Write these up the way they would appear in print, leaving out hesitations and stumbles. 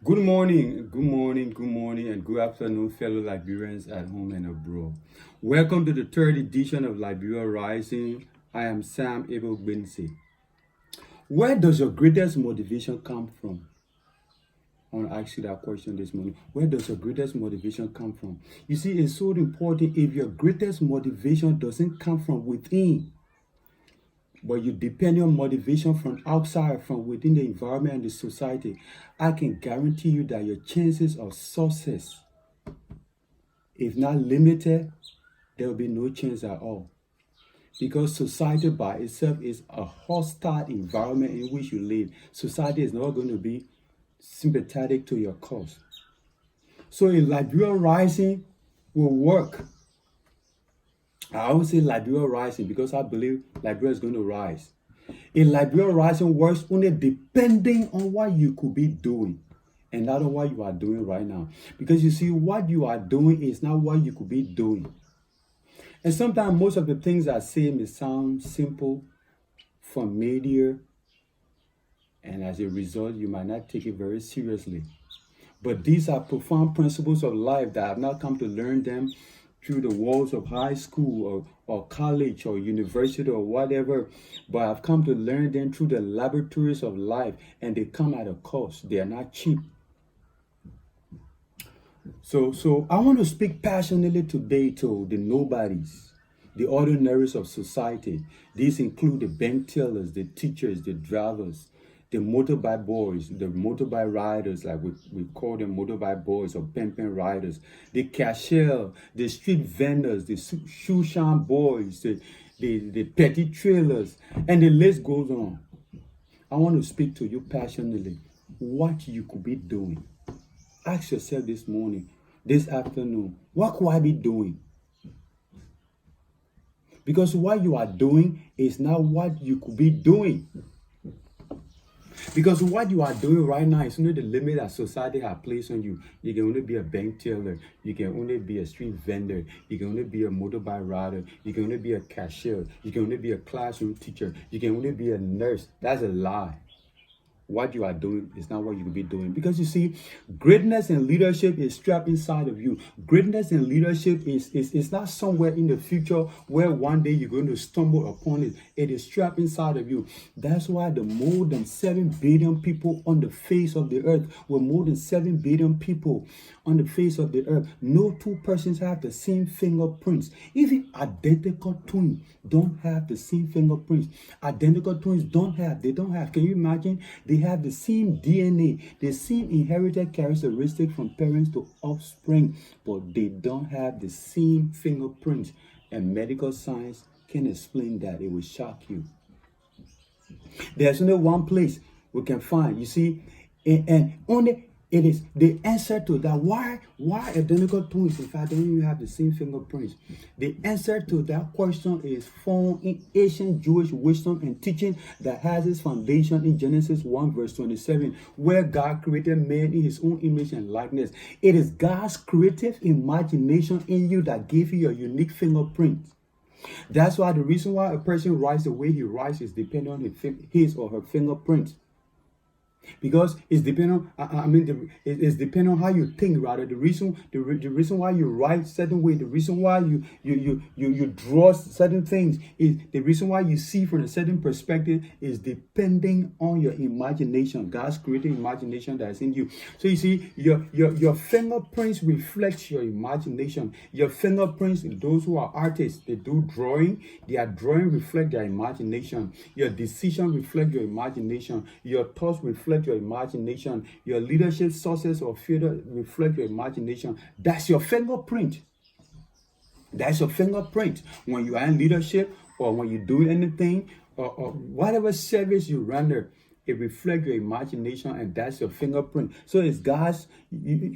Good morning, and good afternoon, fellow Liberians at home and abroad. Welcome to the third edition of Liberia Rising. I am Sam-Abel Gbinsay. Where does your greatest motivation come from? I want to ask you that question this morning. Where does your greatest motivation come from? You see, it's so important if your greatest motivation doesn't come from within, but you depend on motivation from outside, from within the environment and the society, I can guarantee you that your chances of success, if not limited, there will be no chance at all. Because society by itself is a hostile environment in which you live. Society is not going to be sympathetic to your cause. So a Liberia rising will work. I always say Liberia rising because I believe Liberia is going to rise. A Liberia rising works only depending on what you could be doing and not on what you are doing right now. Because you see, what you are doing is not what you could be doing. And sometimes most of the things I say may sound simple, familiar, and as a result, you might not take it very seriously. But these are profound principles of life that I've not come to learn them through the walls of high school or college or university or whatever, but I've come to learn them through the laboratories of life, and they come at a cost. They are not cheap. So I want to speak passionately today to the nobodies, the ordinaries of society. These include the bank tellers, the teachers, the drivers, the motorbike boys, the motorbike riders, like we call them motorbike boys or pimping riders, the cashier, the street vendors, the shoe shine boys, the petty trailers, and the list goes on. I want to speak to you passionately what you could be doing. Ask yourself this morning, this afternoon, what could I be doing? Because what you are doing is not what you could be doing. Because what you are doing right now is only the limit that society has placed on you. You can only be a bank teller. You can only be a street vendor. You can only be a motorbike rider. You can only be a cashier. You can only be a classroom teacher. You can only be a nurse. That's a lie. What you are doing is not what you could be doing. Because you see, greatness and leadership is strapped inside of you. Greatness and leadership is not somewhere in the future where one day you're going to stumble upon it. It is strapped inside of you. That's why the more than 7 billion people on the face of the earth, with more than 7 billion people on the face of the earth, no two persons have the same fingerprints. Even identical twins don't have the same fingerprints. Identical twins they don't have. Can you imagine? They have the same DNA, the same inherited characteristics from parents to offspring, but they don't have the same fingerprints. And medical science can explain that. It will shock you. There's only one place we can find, you see, and only it is the answer to that. Why identical twins, in fact, don't even have the same fingerprints? The answer to that question is found in ancient Jewish wisdom and teaching that has its foundation in Genesis 1 verse 27, where God created man in his own image and likeness. It is God's creative imagination in you that gave you a unique fingerprint. That's why the reason why a person writes the way he writes is depending on his or her fingerprint. Because it's depending on, it's depending on how you think. Rather, the reason why you write certain way, the reason why you draw certain things, is the reason why you see from a certain perspective is depending on your imagination, God's creative imagination that's in you. So you see, your fingerprints reflect your imagination. Your fingerprints, those who are artists, they do drawing. Their drawing reflect their imagination. Your decision reflect your imagination. Your thoughts reflect your imagination. Your leadership success or failure reflect your imagination. That's your fingerprint. That's your fingerprint. When you are in leadership or when you do anything or whatever service you render, it reflects your imagination, and that's your fingerprint. So it's God's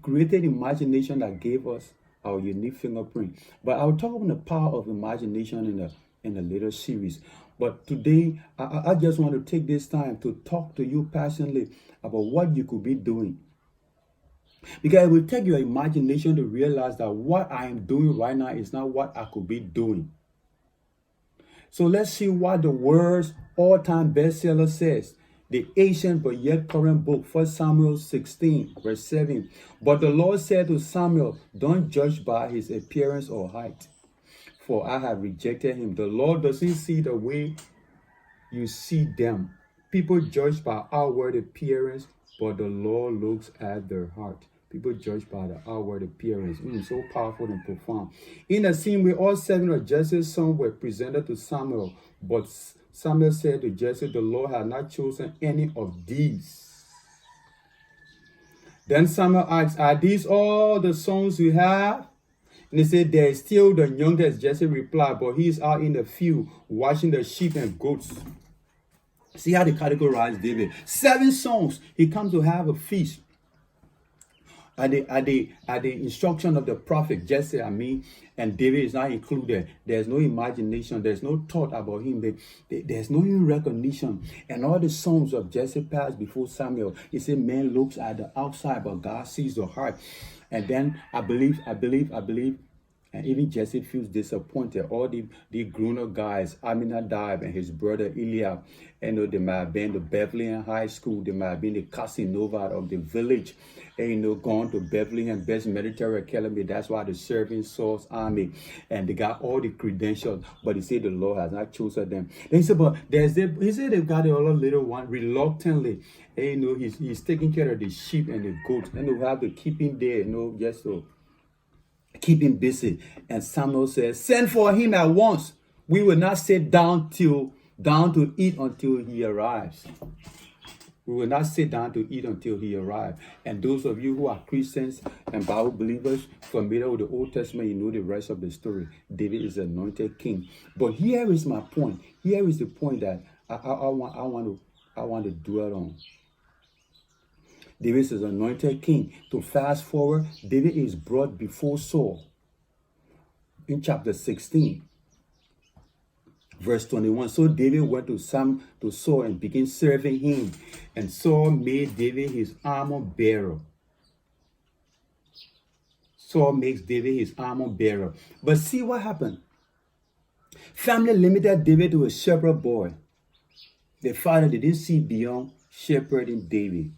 created imagination that gave us our unique fingerprint. But I'll talk about the power of imagination in a later series. But today, I just want to take this time to talk to you passionately about what you could be doing. Because it will take your imagination to realize that what I am doing right now is not what I could be doing. So let's see what the world's all-time bestseller says. the ancient but yet current book, 1 Samuel 16, verse 7. But the Lord said to Samuel, don't judge by his appearance or height, for I have rejected him. The Lord doesn't see the way you see them. People judge by outward appearance, but the Lord looks at their heart. People judge by the outward appearance. So powerful and profound. In the same way, all 7 of Jesse's sons were presented to Samuel, but Samuel said to Jesse, the Lord had not chosen any of these. Then Samuel asked, are these all the sons you have? And he said, there is still the youngest. Jesse replied, but he is out in the field watching the sheep and goats. See how they categorize David. 7 sons. He comes to have a feast. At the instruction of the prophet Jesse, and David is not included. There's no imagination. There's no thought about him. There's no even recognition. And all the sons of Jesse passed before Samuel. He said, man looks at the outside, but God sees the heart. And then I believe, and even Jesse feels disappointed. All the grown-up guys, Aminadab and his brother Eliab, they might have been to Bethlehem High School. They might have been the Casanova of the village. And, gone to Bethlehem Best Military Academy. That's why they're serving Saul's army. And they got all the credentials. But he said the Lord has not chosen them. Then he said, but he said they've got a little one reluctantly. He's taking care of the sheep and the goats. And they have to keep him there, just to keep him busy. And Samuel says, send for him at once. We will not sit down to eat until he arrives. We will not sit down to eat until he arrives. And those of you who are Christians and Bible believers, familiar with the Old Testament, you know the rest of the story. David is anointed king. But here is my point. Here is the point that I want to dwell on. David is anointed king. To fast forward, David is brought before Saul in chapter 16. Verse 21. So David went to Saul and began serving him. And Saul made David his armor bearer. Saul makes David his armor bearer. But see what happened. Family limited David to a shepherd boy. The father didn't see beyond shepherding David.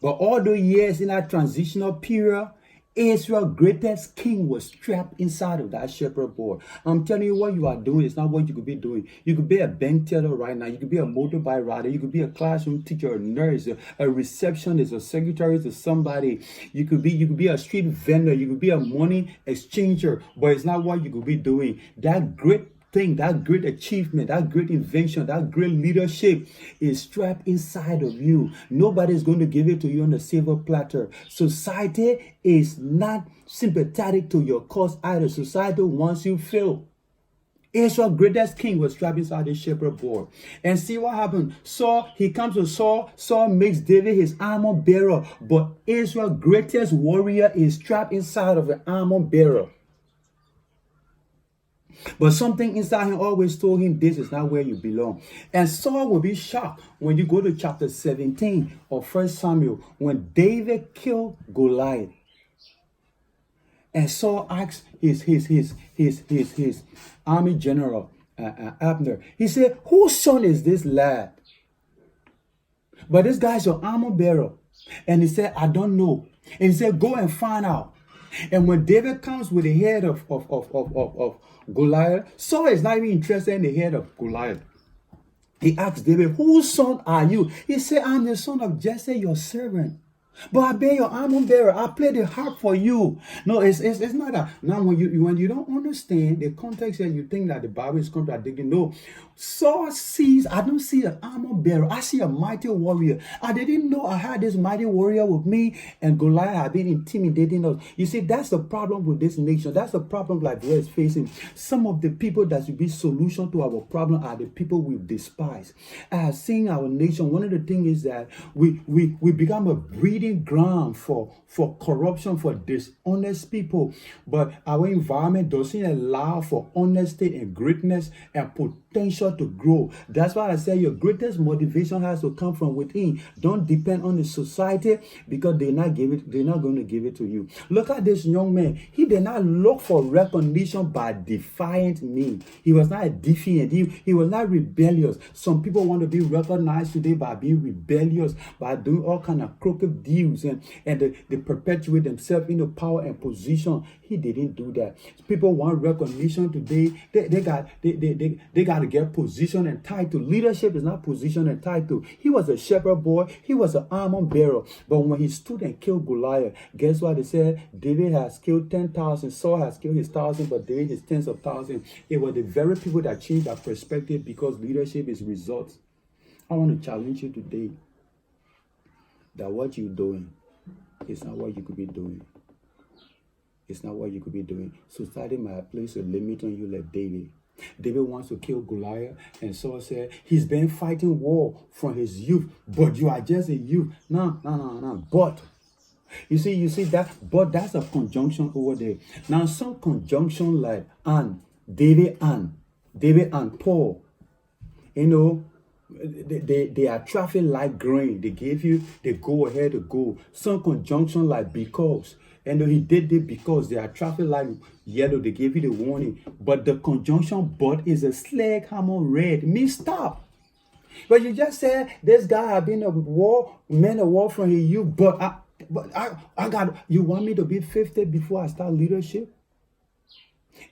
But all the years in that transitional period, Israel's greatest king was trapped inside of that shepherd boy. I'm telling you, what you are doing is not what you could be doing. You could be a bank teller right now. You could be a motorbike rider. You could be a classroom teacher, a nurse, a receptionist, a secretary to somebody. You could be a street vendor. You could be a money exchanger. But it's not what you could be doing. That great thing, that great achievement, that great invention, that great leadership is trapped inside of you. Nobody's going to give it to you on a silver platter. Society is not sympathetic to your cause either. Society wants you fail. Israel's greatest king was trapped inside the shepherd boy. And see what happened. He comes to Saul. Saul makes David his armor bearer. But Israel's greatest warrior is trapped inside of an armor bearer. But something inside him always told him, this is not where you belong. And Saul will be shocked when you go to chapter 17 of 1 Samuel, when David killed Goliath. And Saul asks his army general, Abner, he said, whose son is this lad? But this guy's your armor bearer. And he said, I don't know. And he said, go and find out. And when David comes with the head of Goliath, Saul is not even interested in the head of Goliath. He asks David, whose son are you? He said, I'm the son of Jesse, your servant. But I bear your armor bearer. I play the harp for you. No, it's not that. Now, when you don't understand the context here, you think that the Bible is contradicting. No, Saul sees. I don't see an armor bearer. I see a mighty warrior. I didn't know I had this mighty warrior with me, and Goliath had been intimidating us. You see, that's the problem with this nation. That's the problem Liberia is facing. Some of the people that should be solution to our problem are the people we despise. I have seen our nation. One of the things is that we become a breeding ground for corruption, for dishonest people. But our environment doesn't allow for honesty and greatness and potential to grow. That's why I say your greatest motivation has to come from within. Don't depend on the society because they're not going to give it to you. Look at this young man. He did not look for recognition by defying me. He was not a defiant. He was not rebellious. Some people want to be recognized today by being rebellious, by doing all kind of crooked deals, and they perpetuate themselves into power and position. He didn't do that. People want recognition today. They got to get position and title. Leadership is not position and title. He was a shepherd boy. He was an armor bearer. But when he stood and killed Goliath, guess what they said? David has killed 10,000. Saul has killed his 1,000, but David his tens of thousands. It was the very people that changed that perspective, because leadership is results. I want to challenge you today that what you're doing is not what you could be doing. It's not what you could be doing. Society might place a limit on you like David. David wants to kill Goliath, and Saul said, he's been fighting war from his youth, but you are just a youth. No. But you see that, but that's a conjunction over there. Now, some conjunction like David and Paul, they are traffic light green. They gave you the go ahead to go. Some conjunction like because. And he did it because they are traffic light yellow. They gave you the warning. But the conjunction but is a slag hammer red. Means stop. But you just said this guy have been a man of war from his youth. But I got, you want me to be 50 before I start leadership?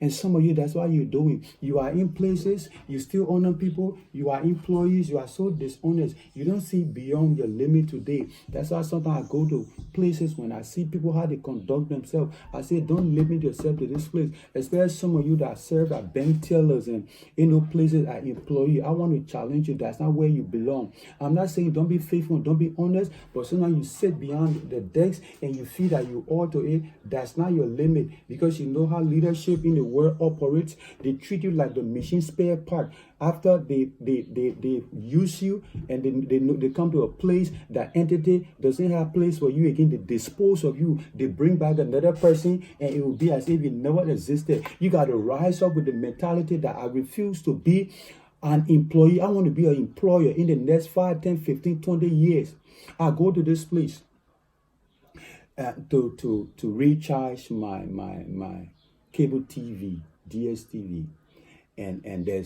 And some of you, that's what you're doing. You are in places, you still honor people, you are employees, you are so dishonest. You don't see beyond your limit today. That's why sometimes I go to places when I see people how they conduct themselves. I say, don't limit yourself to this place. Especially some of you that serve at bank tellers and places at employee. I want to challenge you. That's not where you belong. I'm not saying don't be faithful, don't be honest, but sometimes you sit behind the desk and you feel that you ought to it. That's not your limit, because you know how leadership in the world operates. They treat you like the machine spare part. After they use you and they come to a place, that entity doesn't have place for you again. They dispose of you. They bring back another person, and it will be as if it never existed. You got to rise up with the mentality that I refuse to be an employee. I want to be an employer in the next 5, 10, 15, 20 years. I go to this place to recharge my cable TV, DSTV, and they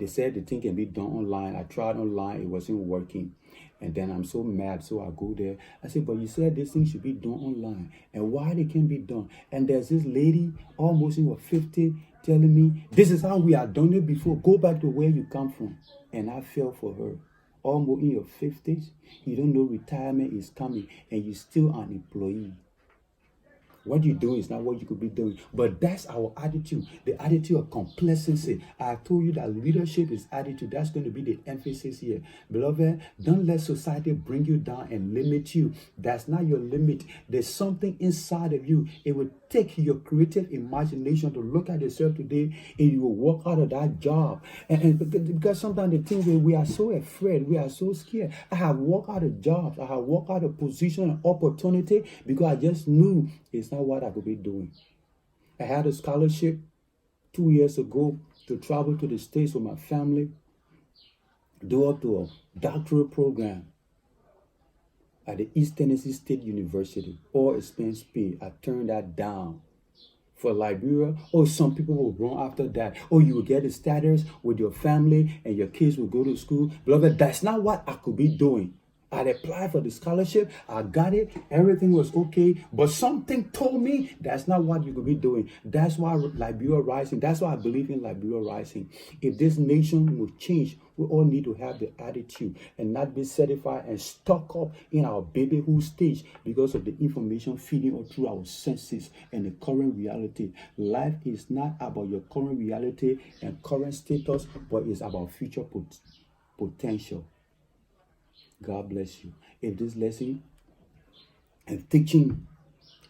said the thing can be done online. I tried online, it wasn't working, and then I'm so mad, so I go there. I said, but you said this thing should be done online, and why they can't be done? And there's this lady, almost in her 50, telling me, this is how we have done it before. Go back to where you come from. And I fell for her. Almost in your 50s, you don't know retirement is coming, and you're still an employee. What you do is not what you could be doing. But that's our attitude, the attitude of complacency. I told you that leadership is attitude. That's going to be the emphasis here. Beloved, don't let society bring you down and limit you. That's not your limit. There's something inside of you. It will take your creative imagination to look at yourself today, and you will walk out of that job. And because sometimes the thing that we are so afraid, we are so scared. I have walked out of jobs. I have walked out of position and opportunity because I just knew it's not what I could be doing. I had a scholarship 2 years ago to travel to the States with my family, do up to a doctoral program at the East Tennessee State University, all expense paid. I turned that down. For Liberia, some people will run after that. You will get a status with your family and your kids will go to school. Beloved, that's not what I could be doing. I applied for the scholarship. I got it. Everything was okay. But something told me that's not what you could be doing. That's why Liberia Rising. That's why I believe in Liberia Rising. If this nation will change, we all need to have the attitude and not be certified and stuck up in our babyhood stage because of the information feeding us through our senses and the current reality. Life is not about your current reality and current status, but it's about future potential. God bless you. If this lesson and teaching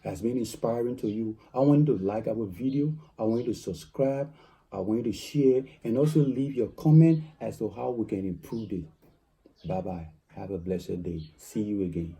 has been inspiring to you, I want you to like our video. I want you to subscribe. I want you to share and also leave your comment as to how we can improve it. Bye-bye. Have a blessed day. See you again.